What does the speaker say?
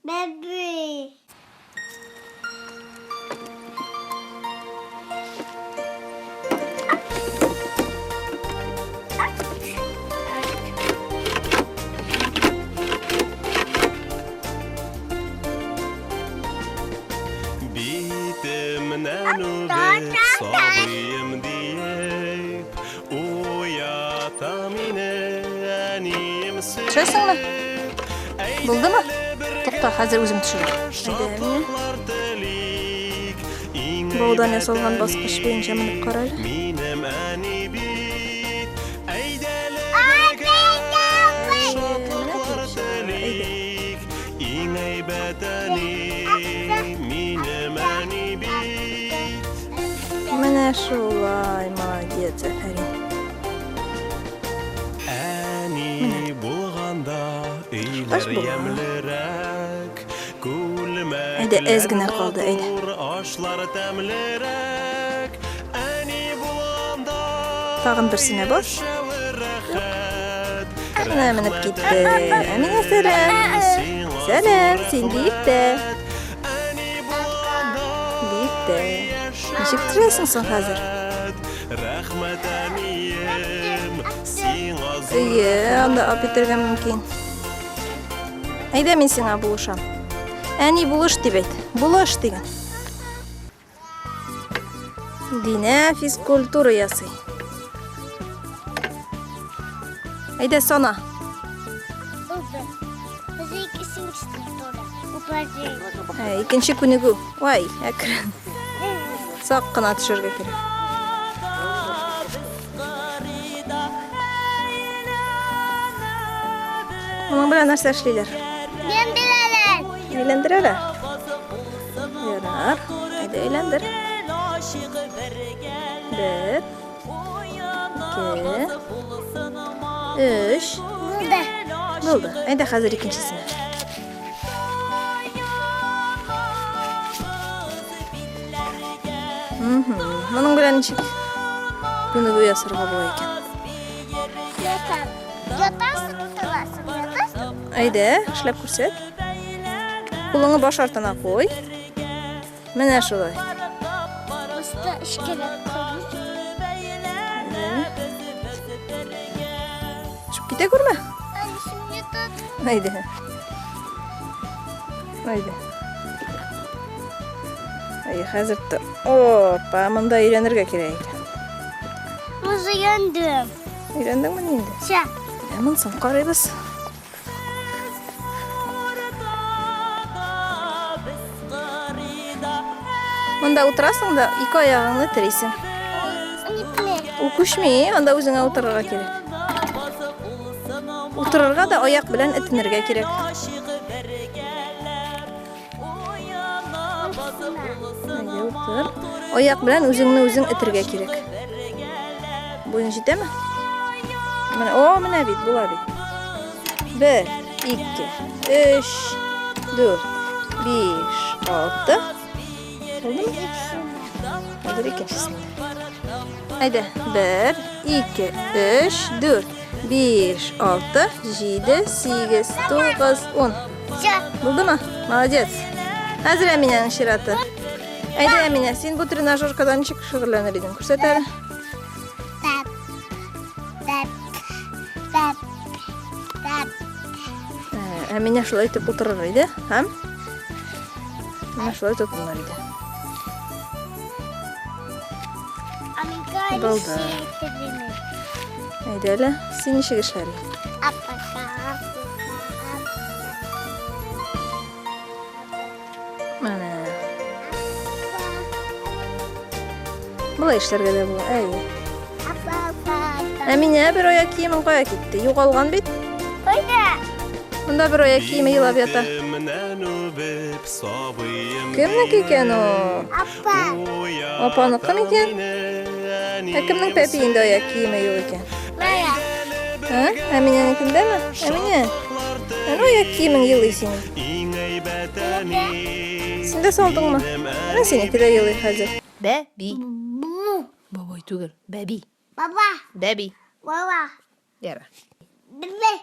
Baby. Bitimden öbek sabıyım deyip uyatam ineniyim seyip Düşersin mi? Buldu mu? Toqta, hazır özüm düşürüm. Boğdan yasalgan basqış boyunca minip qaraylı. Minem ani bit eydelik İney bedeni minem ani bit Mənə şolay, maliyet, əfərin. Ani bulğanda Baş eyler bulğan. yemlerek Gülmekler Haydi, ezgine kaldı, haydi. olur, aşlar temlerek Ani bulğanda Tağın birsine bas. şevret Mənə minip gitti. Əminə sələm. Sələm, sen deyip də. Deyip də. Nişik türəsin sən hazır? Rəhmət aniyem Sin azı İyi, anda apitirgən mümkün. Haydi, men sənə buluşam. Әни buluş deyip buluş деген. Dine fizkultura yasay. Haydi sana. Bizi ikisini istiyorlar. Bu parçayı. İkinci күнігу. Vay, әкірін. Сақ қына түшірге керек. Оның білән нәрсе эшлиләр? Ben bilelim. Eğlendirələr. Yarar. Haydi eğlendir. Bir, iki, üç. Burada. Buldu. Haydi hazır ikincisine. Bunun bilen nişik günü yasırga boy eken. Yatar. Yatarsın, oturarsın. Yatarsın. Haydi, işlep көрсет. Kulunu baş artına koy. Mene şolay. Usta işkele koymuş. Çık gide görme. Anne şimdi yatar. Haydi. Haydi. Ay, hazır da. Hoppa, mında öğrenirge kerek. Muzu yandım. Öğrendin mi neydi? Sen. Aman sen qarayбыз. Mında oturasың da iki ayağını tireysin. Gitme. O күшмей, анда өзіңе отырырга керек. Отырырга да аяк белән этинергә керек. Haydi otur. Аяк белән үзеңне үзең этергә керек. Буең җитәме? Менә бит, була бит. 1, 2, 3, 4, 5, 6. Oldu mu? Hazır ikincisinde. Haydi. 1, 2, 3, 4, 5, 6, 7, 8, 9, 10. Sen. Buldu mu? Молодец. Hazır Əminənin şiratı. Haydi Əminə, sen bu trenajörkadan nişik şığırlanabildin? Күрсәт әле. Tap. Tap. Tap. Tap. Әминә шулай итеп утырыр иде, һәм менә шулай тотыныр иде. Американцы Болды. телефон. Әйдә әле, син ничек эшләре? Апака. Менә. Булай эшләргә дә була. Әйе. Апака. Әминә бер аяк киемен кая китте? Югалган бит. Кайда? Монда бер аяк киеме елап ята. Bitimden öbek sabıyım Кемнеке икән ул? Апа. Апаныкы микән? Кемнең пәпиендә аяк киеме юк икән? Мая. Һә? Әминәнекендәме? Әминә. Әнә аяк киемең елый синең. İney bedeni Син дә салдыңмы? Менә синеке дә елый хәзер. Бәби. Бу. Бабай түгел. Бәби. Баба. Бәби. Баба. Яра. Бебе.